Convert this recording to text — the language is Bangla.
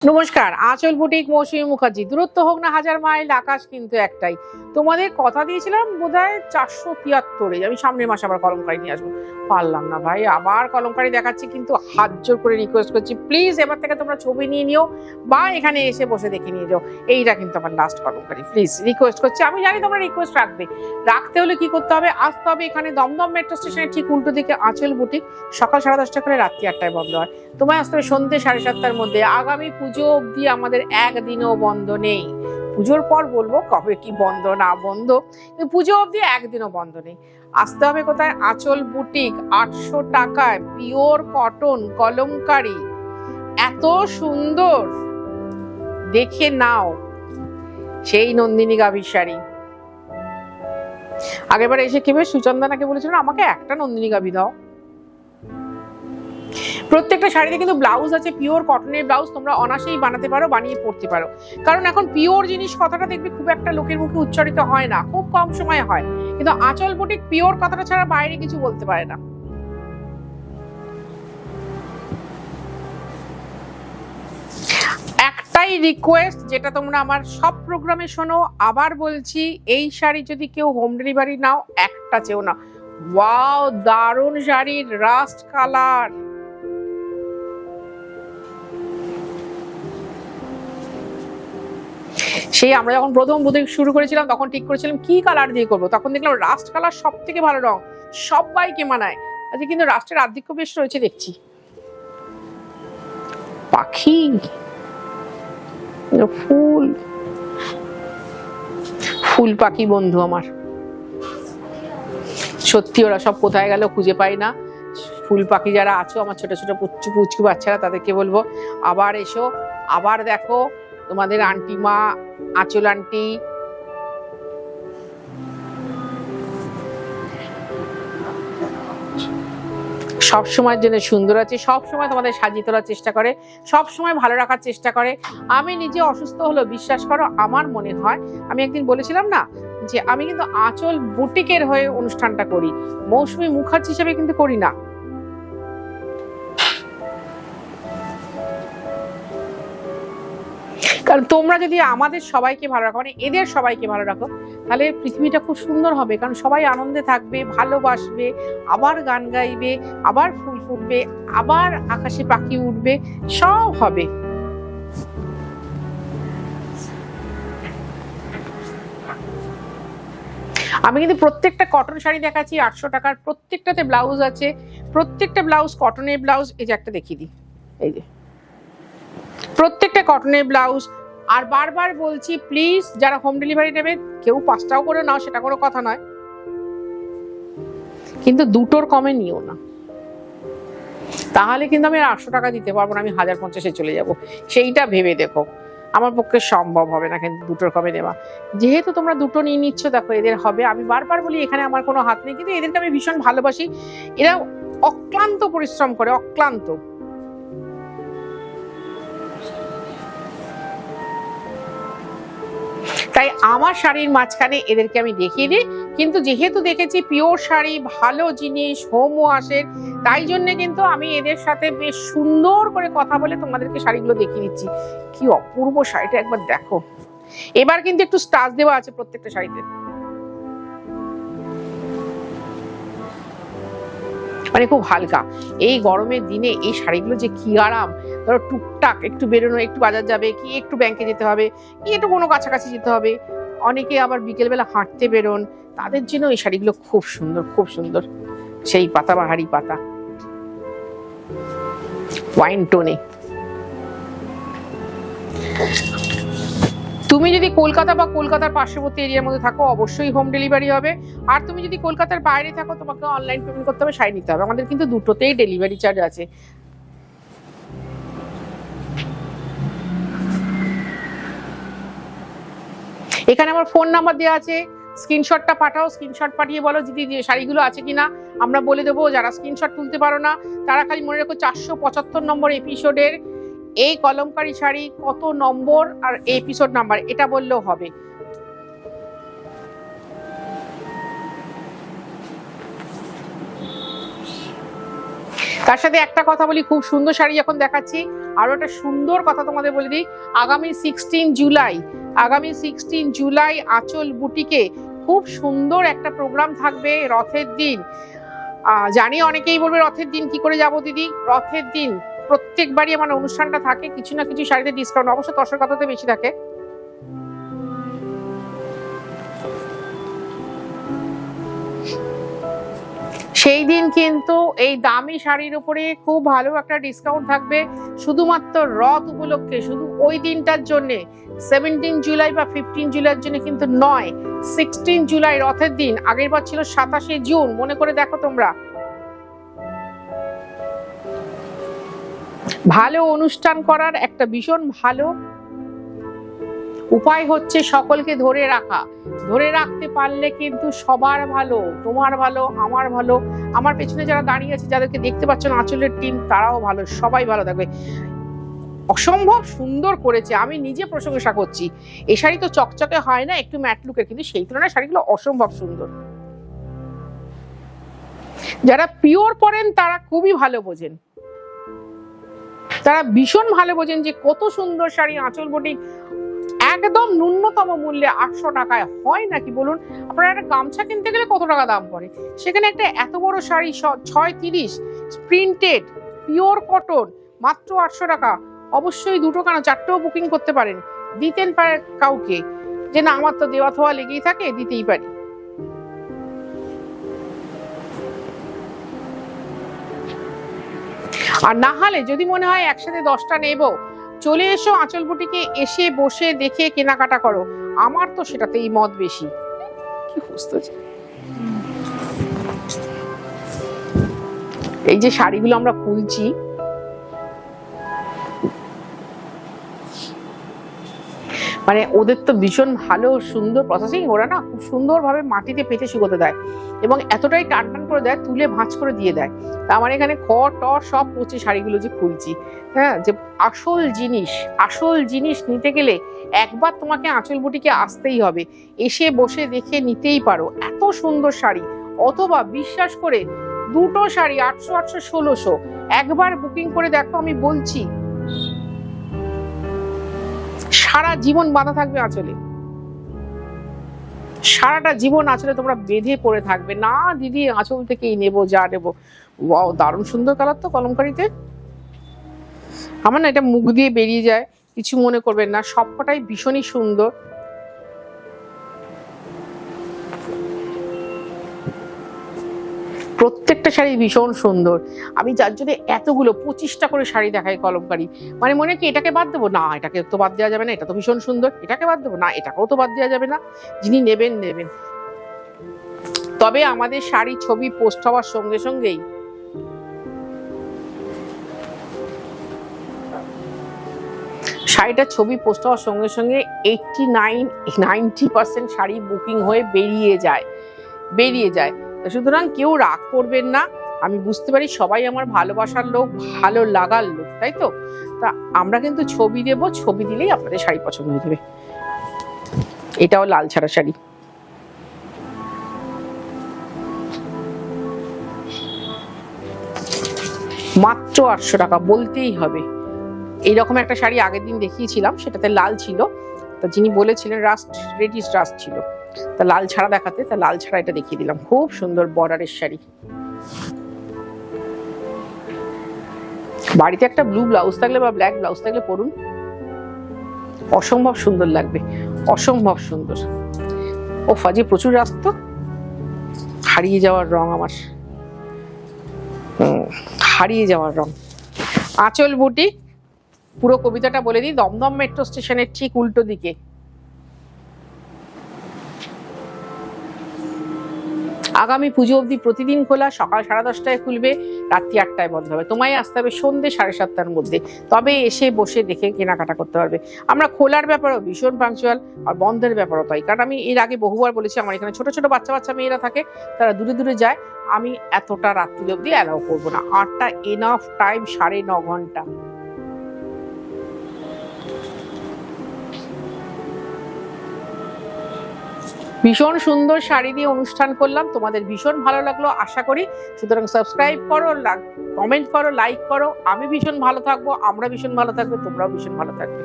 নমস্কার, আঁচল বুটিক মৌসুমী মুখার্জি। দূরত্ব হোক না হাজার মাইল, আকাশ কিন্তু একটাই। তোমাদের কথা দিয়েছিলাম বোধহয় 473-এ আমি সামনের মাসে আবার কলমকারি নিয়ে আসবো। পারলাম না ভাই, আবার কলমকারি দেখাচ্ছি, কিন্তু হাত জোর করে রিকোয়েস্ট করছি, প্লিজ এবার থেকে তোমরা ছবি নিয়ে নিও বা এখানে এসে বসে দেখে নিয়ে যাও। এইটা কিন্তু আমার লাস্ট কলমকারি, প্লিজ রিকোয়েস্ট করছি। আমি জানি তোমরা রিকোয়েস্ট রাখতে হলে কি করতে হবে, আসতে হবে এখানে দমদম মেট্রো স্টেশনের ঠিক উল্টো দিকে আঁচল বুটিক। সকাল 10:30 করে রাত্রি 8টায় বন্ধ হয়। তোমায় আসতে হবে সন্ধ্যে 7:30-এর মধ্যে। আগামী পুজো অবধি আমাদের একদিনও বন্ধ নেই। পুজোর পর বলবো কবে কি বন্ধ না বন্ধ, কিন্তু পুজো অবধি একদিনও বন্ধ নেই। আসতে হবে কোথায়? আঁচল বুটিক। 800 টাকায় পিওর কটন কলমকারি, এত সুন্দর, দেখে নাও। সেই নন্দিনী গাভীর শাড়ি। আগেরবার এসে কেবে সুচন্দনাকে বলেছিল আমাকে একটা নন্দিনী গাভী দাও। প্রত্যেকটা শাড়িতে কিন্তু ব্লাউজ আছে, পিওর কটনের ব্লাউজ। তোমরা অনায়াসেই বানাতে পারো, বানিয়ে পড়তে পারো। কারণ এখন পিওর জিনিস কথাটা দেখবে খুব একটা লোকের মুখে উচ্চারিত হয় না, খুব কম সময় হয়। কিন্তু আঁচল বুটিক পিওর কথাটা ছাড়া বাইরে কিছু বলতে পারে না। একটাই রিকোয়েস্ট, যেটা তোমরা আমার সব প্রোগ্রামে শোনো, আবার বলছি, এই শাড়ি যদি কেউ হোম ডেলিভারি নাও, একটা চেও না। ওয়াও, দারুণ শাড়ির রাস্ট কালার। সেই আমরা যখন প্রথম বুটিক শুরু করেছিলাম তখন ঠিক করেছিলাম কি কালার দিয়ে করবো, তখন দেখলাম রাস্ট কালার সব থেকে ভালো রং, সবাইকে মানায়। আজকে কিন্তু রাস্টের আধিক্য বেশ রয়েছে দেখছি। পাখি, ফুল, ফুল পাখি বন্ধু আমার। সত্যি ওরা সব কোথায় গেল খুঁজে পাই না। ফুল পাখি যারা আছো, আমার ছোট ছোট পুচকু পুচকু বাচ্চারা, তাদেরকে বলবো আবার এসো, আবার দেখো তোমাদের আন্টি মা, আঁচল আন্টি। সব সময়ের জন্য সুন্দর আছে, সব সময় তোমাদের সাজিয়ে তোলার চেষ্টা করে, সব সময় ভালো রাখার চেষ্টা করে। আমি নিজে অসুস্থ হলেও বিশ্বাস করো, আমার মনে হয়, আমি একদিন বলেছিলাম না যে আমি কিন্তু আঁচল বুটিকের হয়ে অনুষ্ঠানটা করি, মৌসুমী মুখার্জি হিসেবে কিন্তু করি না। কারণ তোমরা যদি আমাদের সবাইকে ভালো রাখো, মানে এদের সবাইকে ভালো রাখো, তাহলে পৃথিবীটা খুব সুন্দর হবে। কারণ সবাই আনন্দে থাকবে, ভালোবাসবে, আবার গান গাইবে, আবার ফুল ফুটবে, আবার আকাশে পাখি উঠবে, সব হবে। আমি কিন্তু প্রত্যেকটা কটন শাড়ি দেখাচ্ছি 800 টাকার, প্রত্যেকটাতে ব্লাউজ আছে, প্রত্যেকটা ব্লাউজ কটনের ব্লাউজ। এই যে একটা দেখিয়ে দিই, এই যে প্রত্যেকটা কটনের ব্লাউজ। আর বারবার বলছি, প্লিজ যারা হোম ডেলিভারি নেবে, কেউ 5 টাকাও করে নাও, সেটা কোনো কথা নয়, কিন্তু দুটোর কমে নিও না। তাহলে কিন্তু আমি 800 টাকা দিতে পারবো না, আমি 1050-এ চলে যাব। সেইটা ভেবে দেখো, আমার পক্ষে সম্ভব হবে না কিন্তু দুটোর কমে নেওয়া। যেহেতু তোমরা দুটো নিয়ে নিচ্ছ, দেখো এদের হবে। আমি বারবার বলি এখানে আমার কোনো হাত নেই, কিন্তু এদেরকে আমি ভীষণ ভালোবাসি। এরা অক্লান্ত পরিশ্রম করে, অক্লান্ত। তাই আমার শাড়ির মাঝখানে এদেরকে আমি দেখিয়ে দিই। কিন্তু যেহেতু দেখেছি পিওর শাড়ি, ভালো জিনিস, হোম ওয়াশের, তাই জন্য কিন্তু আমি এদের সাথে বেশ সুন্দর করে কথা বলে তোমাদেরকে শাড়িগুলো দেখিয়ে দিচ্ছি। কি অপূর্ব শাড়িটা, একবার দেখো। এবার কিন্তু একটু স্টাচ দেওয়া আছে প্রত্যেকটা শাড়িতে, মানে খুব হালকা। এই গরমের দিনে এই শাড়িগুলো যে কি আরাম। ধরো টুকটাক একটু বেরোনো, একটু বাজার যাবে, কি একটু ব্যাংকে যেতে হবে, কি একটু কোনো কাছাকাছি যেতে হবে, অনেকে আবার বিকেলবেলা হাঁটতে বেরোন, তাদের জন্য এই শাড়িগুলো খুব সুন্দর, খুব সুন্দর। সেই পাতাবাহারি পাতা, ওয়াইন টোনে। তুমি যদি কলকাতা বা কলকাতার পার্শ্ববর্তী এরিয়ার মধ্যে থাকো, অবশ্যই হোম ডেলিভারি হবে। আর তুমি যদি কলকাতার বাইরে থাকো, তোমাকে অনলাইন পেমেন্ট করতে হবে, শাড়ি নিতে হবে। আমাদের কিন্তু দুটোতেই ডেলিভারি চার্জ আছে। এখানে আমার ফোন নাম্বার দেওয়া আছে, স্ক্রিনশটটা পাঠাও। স্ক্রিনশট পাঠিয়ে বলো দিদি যে শাড়িগুলো আছে কিনা, আমরা বলে দেবো। যারা স্ক্রিনশট তুলতে পারো না, তারা খালি মনে রাখো 475 নম্বর এপিসোডের এই কলমকারি শাড়ি কত নম্বর আর এপিসোড নাম্বার, এটা বললেও হবে। তার সাথে একটা কথা বলি, খুব সুন্দর শাড়ি যখন দেখাচ্ছি আরো একটা সুন্দর কথা তোমাদের বলে দিই। আগামী 16 জুলাই আঁচল বুটিকে খুব সুন্দর একটা প্রোগ্রাম থাকবে রথের দিন। জানি অনেকেই বলবে রথের দিন কি করে যাবো দিদি। রথের দিন প্রত্যেকবারই আমার অনুষ্ঠানটা থাকে, কিছু না কিছু শাড়িতে ডিসকাউন্ট, অবশ্য তসর কথাতে বেশি থাকে। সেই দিন কিন্তু এই দামি শাড়ির উপরে খুব ভালো একটা ডিসকাউন্ট থাকবে, শুধুমাত্র রথ উপলক্ষে, শুধু ওই দিনটার জন্য। 17 জুলাই বা 15 জুলাইয়ের জন্য কিন্তু নয়, 16 জুলাই রথের দিন। আগের বার ছিল 27 জুন, মনে করে দেখো তোমরা। ভালো অনুষ্ঠান করার একটা ভীষণ ভালো উপায় হচ্ছে সকলকে ধরে রাখা। ধরে রাখতে পারলে কিন্তু সবার ভালো, তোমার ভালো, আমার ভালো, আমার পেছনে যারা দাঁড়িয়ে আছে, যাদেরকে দেখতে পাচ্ছ না আঁচলের টিম, তারাও ভালো, সবাই ভালো থাকবে। অসম্ভব সুন্দর করেছে, আমি নিজে প্রশংসা করছি। এই শাড়ি তো চকচকে হয় না, একটু ম্যাট লুকের, কিন্তু সেই তুলনায় শাড়িগুলো অসম্ভব সুন্দর। যারা পিওর পরেন তারা খুবই ভালো বোঝেন, তারা ভীষণ ভালো বোঝেন যে কত সুন্দর শাড়ি। আঁচল বুটিক একদম ন্যূনতম মূল্যে 800 টাকায় হয় নাকি বলুন? আপনারা একটা গামছা কিনতে গেলে কত টাকা দাম পড়ে, সেখানে একটা এত বড় শাড়ি 630 প্রিন্টেড পিওর কটন মাত্র 800 টাকা। অবশ্যই দুটো কেন 4টেও বুকিং করতে পারেন, দিতেন পারে কাউকে, যে না আমার তো দেওয়া থোয়া লেগেই থাকে, দিতেই পারি। আর না হলে যদি মনে হয় একসাথে 10টা নেব, চলে এসো আঁচল বুটিকে, এসে বসে দেখে কেনাকাটা করো। আমার তো সেটাতেই মত বেশি। এই যে শাড়িগুলো আমরা খুলছি, মানে ওদের তো ভীষণ ভালো সুন্দর প্রসেসিং, ওরা না খুব সুন্দরভাবে মাটিতে পেতে শুকোতে দেয় এবং এতটাই টান টান করে দেয়, তুলে ভাঁজ করে দিয়ে দেয়। তা আমার এখানে খড় টর সব পচে শাড়িগুলো যে খুলছি, হ্যাঁ, যে আসল জিনিস নিতে গেলে একবার তোমাকে আঁচল বুটিকে আসতেই হবে, এসে বসে দেখে নিতেই পারো। এত সুন্দর শাড়ি, অথবা বিশ্বাস করে দুটো শাড়ি 800 800 1600, একবার বুকিং করে দেখো, আমি বলছি সারা জীবন বাঁধা থাকবে আঁচলে, সারাটা জীবন আঁচলে তোমরা বেঁধে পড়ে থাকবে। না দিদি আঁচল থেকেই নেবো, যা নেবো। ওয়াও, দারুণ সুন্দর কালার তো কলমকারিতে। আমার না এটা মুখ দিয়ে বেরিয়ে যায়, কিছু মনে করবেন না, সবকটাই ভীষণই সুন্দর। প্রত্যেকটা শাড়ি ভীষণ সুন্দর। আমি যার জন্য এতগুলো 25টা করে শাড়ি দেখাই কলমকারি, মানে মনে কি এটাকে বাদ দেবো না, এটাকে তো বাদ দেওয়া যাবে না, এটা তো ভীষণ সুন্দর, এটাকে বাদ দেবো না, এটাকেও তো বাদ দেওয়া যাবে না। যিনি নেবেন নেবেন। তবে আমাদের শাড়ি ছবি পোস্ট হওয়ার সঙ্গে সঙ্গেই শাড়িটার ছবি পোস্ট হওয়ার সঙ্গে সঙ্গে 89-90% শাড়ি বুকিং হয়ে বেরিয়ে যায়। সুতরাং কেউ রাগ করবেন না, আমি বুঝতে পারি সবাই আমার ভালোবাসার লোক, ভালো লাগার লোক, তাই তো? তা আমরা কিন্তু ছবি দেব, ছবি দিলেই আপনাদের শাড়ি পছন্দ হয়ে যাবে। এটাও লাল ছাড়া শাড়ি, মাত্র 800 টাকা, বলতেই হবে। এইরকম একটা শাড়ি আগের দিন দেখিয়েছিলাম, সেটাতে লাল ছিল, তা যিনি বলেছিলেন রেডিশ রাস্ট ছিল, তা লাল ছাড়া দেখাতে, তা লাল ছাড়া এটা দেখিয়ে দিলাম। খুব সুন্দর বর্ডারের শাড়ি, বাড়িতে একটা ব্লু ব্লাউজ থাকলে বা ব্ল্যাক ব্লাউজ থাকলে পরুন, অসম্ভব সুন্দর লাগবে, অসম্ভব সুন্দর। ও ফাজি প্রচুর রাস্ত, হারিয়ে যাওয়ার রং আমার, হারিয়ে যাওয়ার রং। আঁচল বুটিক, পুরো কবিতাটা বলে দিই, দমদম মেট্রো স্টেশনের ঠিক উল্টো দিকে। আগামী পুজো অবধি প্রতিদিন খোলা, সকাল 10:30টায় খুলবে, রাত্রি 8টায় বন্ধ হবে। তোমায় আসতে হবে সন্ধ্যে 7:30টার মধ্যে, তবে এসে বসে দেখে কেনাকাটা করতে পারবে। আমরা খোলার ব্যাপারেও ভীষণ পাংচুয়াল, আর বন্ধের ব্যাপারও তাই। কারণ আমি এর আগে বহুবার বলেছি, আমার এখানে ছোট ছোট বাচ্চা মেয়েরা থাকে, তারা দূরে দূরে যায়, আমি এতটা রাত্রি অবধি অ্যালাউ করবো না। 8টা এনাফ টাইম, 9.5 ঘন্টা। ভীষণ সুন্দর শাড়ি দিয়ে অনুষ্ঠান করলাম, তোমাদের ভীষণ ভালো লাগলো আশা করি। সুতরাং সাবস্ক্রাইব করো, কমেন্ট করো, লাইক করো। আমি ভীষণ ভালো থাকবো, আমরা ভীষণ ভালো থাকবো, তোমরাও ভীষণ ভালো থাকবে।